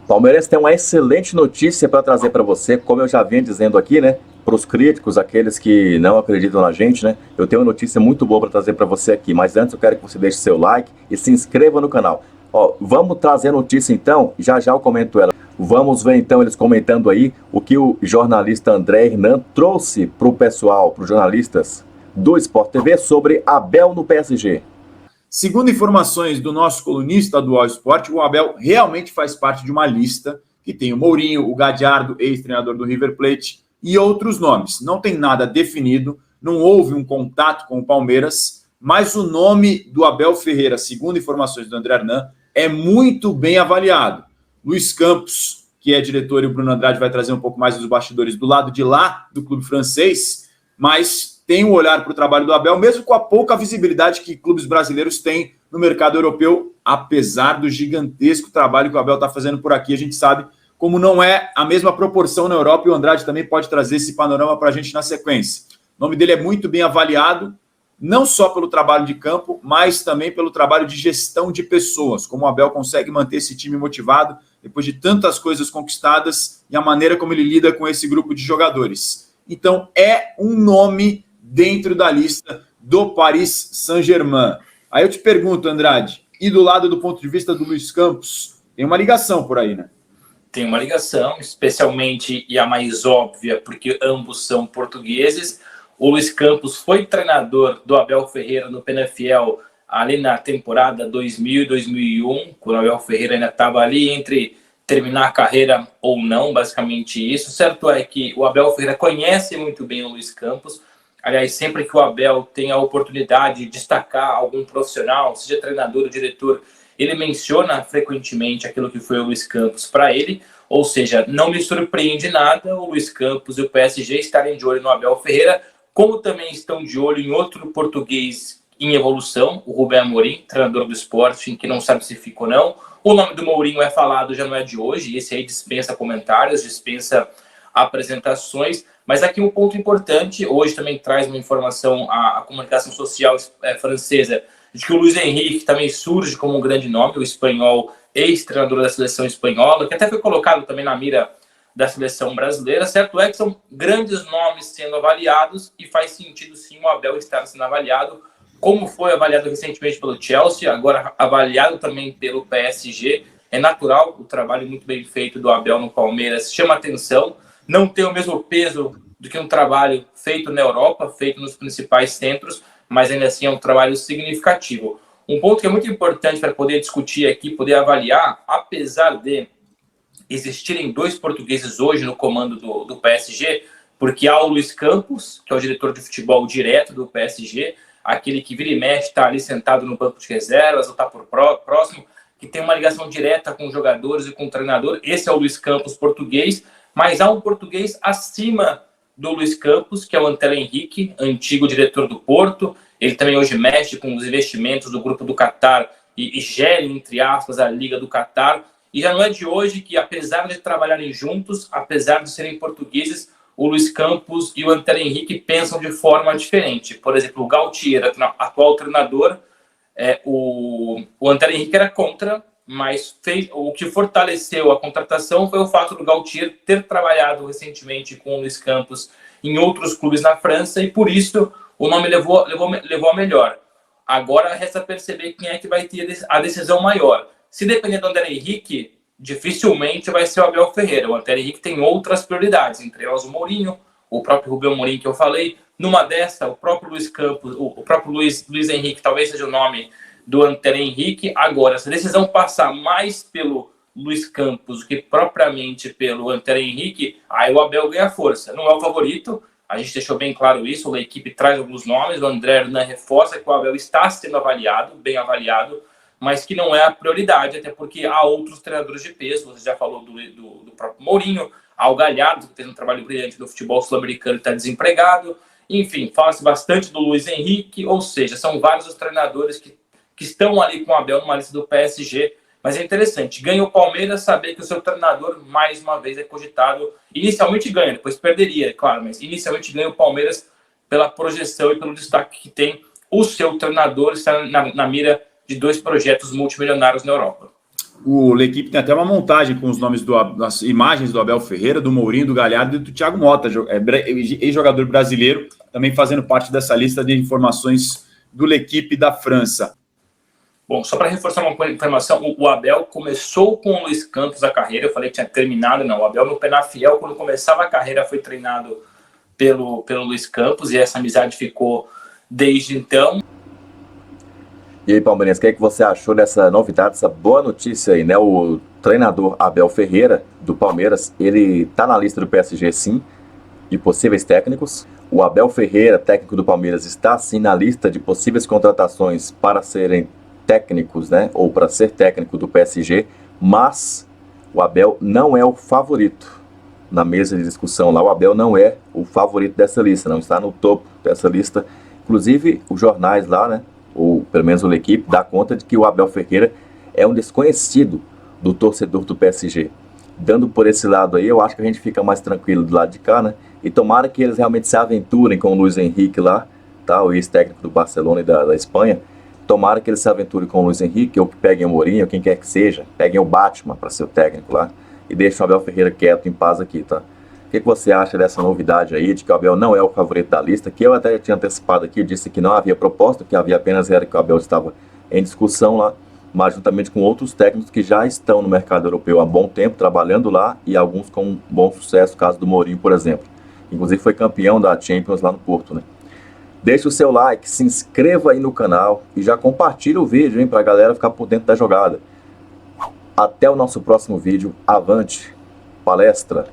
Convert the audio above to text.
Palmeiras tem uma excelente notícia para trazer para você, como eu já vinha dizendo aqui, né? Para os críticos, aqueles que não acreditam na gente, né? Eu tenho uma notícia muito boa para trazer para você aqui, mas antes eu quero que você deixe seu like e se inscreva no canal. Ó, vamos trazer a notícia então, já já eu comento ela. Vamos ver então eles comentando aí o que o jornalista André Hernan trouxe para o pessoal, para os jornalistas do Sport TV sobre Abel no PSG. Segundo informações do nosso colunista do All Sport, o Abel realmente faz parte de uma lista que tem o Mourinho, o Gadiardo, ex-treinador do River Plate, e outros nomes. Não tem nada definido, não houve um contato com o Palmeiras, mas o nome do Abel Ferreira, segundo informações do André Hernan, é muito bem avaliado. Luiz Campos, que é diretor, e o Bruno Andrade vai trazer um pouco mais dos bastidores do lado de lá do clube francês, mas tem um olhar para o trabalho do Abel, mesmo com a pouca visibilidade que clubes brasileiros têm no mercado europeu, apesar do gigantesco trabalho que o Abel está fazendo por aqui. A gente sabe como não é a mesma proporção na Europa, e o Andrade também pode trazer esse panorama para a gente na sequência. O nome dele é muito bem avaliado, não só pelo trabalho de campo, mas também pelo trabalho de gestão de pessoas, como o Abel consegue manter esse time motivado depois de tantas coisas conquistadas e a maneira como ele lida com esse grupo de jogadores. Então, é um nome dentro da lista do Paris Saint-Germain. Aí eu te pergunto, Andrade, e do lado do ponto de vista do Luiz Campos, tem uma ligação por aí, né? Tem uma ligação, especialmente e a mais óbvia, porque ambos são portugueses. O Luiz Campos foi treinador do Abel Ferreira no Penafiel ali na temporada 2000 e 2001, quando o Abel Ferreira ainda estava ali entre terminar a carreira ou não, basicamente isso. Certo é que o Abel Ferreira conhece muito bem o Luiz Campos. Aliás, sempre que o Abel tem a oportunidade de destacar algum profissional, seja treinador ou diretor, ele menciona frequentemente aquilo que foi o Luiz Campos para ele. Ou seja, não me surpreende nada o Luiz Campos e o PSG estarem de olho no Abel Ferreira, como também estão de olho em outro português em evolução, o Rubem Amorim, treinador do Sporting, que não sabe se fica ou não. O nome do Mourinho é falado, já não é de hoje, esse aí dispensa comentários, dispensa apresentações. Mas aqui um ponto importante, hoje também traz uma informação a comunicação social francesa, de que o Luiz Henrique também surge como um grande nome, o espanhol, ex-treinador da seleção espanhola, que até foi colocado também na mira da seleção brasileira. Certo é que são grandes nomes sendo avaliados e faz sentido sim o Abel estar sendo avaliado, como foi avaliado recentemente pelo Chelsea, agora avaliado também pelo PSG. É natural, o trabalho muito bem feito do Abel no Palmeiras chama atenção, não tem o mesmo peso do que um trabalho feito na Europa, feito nos principais centros, mas ainda assim é um trabalho significativo. Um ponto que é muito importante para poder discutir aqui, poder avaliar, apesar de existirem dois portugueses hoje no comando do PSG, porque há o Luiz Campos, que é o diretor de futebol direto do PSG, aquele que vira e mexe, está ali sentado no banco de reservas, ou está por próximo, que tem uma ligação direta com os jogadores e com o treinador. Esse é o Luiz Campos português, mas há um português acima do Luiz Campos, que é o Antero Henrique, antigo diretor do Porto. Ele também hoje mexe com os investimentos do grupo do Qatar e gere, entre aspas, a Liga do Qatar. E já não é de hoje que, apesar de trabalharem juntos, apesar de serem portugueses, o Luiz Campos e o Antero Henrique pensam de forma diferente. Por exemplo, o Galtier, atual treinador, o Antero Henrique era contra, mas o que fortaleceu a contratação foi o fato do Galtier ter trabalhado recentemente com o Luiz Campos em outros clubes na França, e por isso o nome levou a melhor. Agora resta perceber quem é que vai ter a decisão maior. Se depender do Antero Henrique, dificilmente vai ser o Abel Ferreira. O Antero Henrique tem outras prioridades, entre elas o Mourinho, o próprio Rubem Amorim que eu falei. Numa dessa, o próprio Luiz Campos, o próprio Luiz Henrique talvez seja o nome do Antero Henrique. Agora, se a decisão passar mais pelo Luiz Campos do que propriamente pelo Antero Henrique, aí o Abel ganha força. Não é o favorito, a gente deixou bem claro isso, a equipe traz alguns nomes, o André Hernan reforça que o Abel está sendo avaliado, bem avaliado, mas que não é a prioridade, até porque há outros treinadores de peso. Você já falou do próprio Mourinho, há o Galhardo, que fez um trabalho brilhante no futebol sul-americano e está desempregado. Enfim, fala-se bastante do Luiz Henrique, ou seja, são vários os treinadores que estão ali com o Abel numa lista do PSG. Mas é interessante, ganha o Palmeiras, saber que o seu treinador, mais uma vez, é cogitado. Inicialmente ganha, depois perderia, claro, mas inicialmente ganha o Palmeiras pela projeção e pelo destaque que tem o seu treinador, está na mira de dois projetos multimilionários na Europa. O L'Equipe tem até uma montagem com os nomes das imagens do Abel Ferreira, do Mourinho, do Galhardo e do Thiago Motta, ex-jogador brasileiro, também fazendo parte dessa lista de informações do L'Equipe da França. Bom, só para reforçar uma informação, o Abel começou com o Luiz Campos a carreira, eu falei que tinha terminado, não, o Abel no Penafiel, quando começava a carreira, foi treinado pelo Luiz Campos, e essa amizade ficou desde então. E aí, Palmeirense, o que é que você achou dessa novidade, dessa boa notícia aí, né? O treinador Abel Ferreira, do Palmeiras, ele tá na lista do PSG, sim, de possíveis técnicos. O Abel Ferreira, técnico do Palmeiras, está, sim, na lista de possíveis contratações para serem técnicos, né? Ou para ser técnico do PSG, mas o Abel não é o favorito. Na mesa de discussão lá, o Abel não é o favorito dessa lista, não está no topo dessa lista. Inclusive, os jornais lá, né? Ou pelo menos o L'Equipe, dá conta de que o Abel Ferreira é um desconhecido do torcedor do PSG. Dando por esse lado aí, eu acho que a gente fica mais tranquilo do lado de cá, né? E tomara que eles realmente se aventurem com o Luiz Henrique lá, tá? O ex-técnico do Barcelona e da Espanha. Tomara que eles se aventurem com o Luiz Henrique, ou que peguem o Mourinho, ou quem quer que seja. Peguem o Batman para ser o técnico lá. E deixem o Abel Ferreira quieto, em paz aqui, tá? O que você acha dessa novidade aí, de que o Abel não é o favorito da lista, que eu até tinha antecipado aqui, disse que não havia proposta, que havia apenas era que o Abel estava em discussão lá, mas juntamente com outros técnicos que já estão no mercado europeu há bom tempo, trabalhando lá, e alguns com bom sucesso, caso do Mourinho, por exemplo. Inclusive foi campeão da Champions lá no Porto, né? Deixe o seu like, se inscreva aí no canal e já compartilhe o vídeo, hein, pra galera ficar por dentro da jogada. Até o nosso próximo vídeo. Avante, palestra!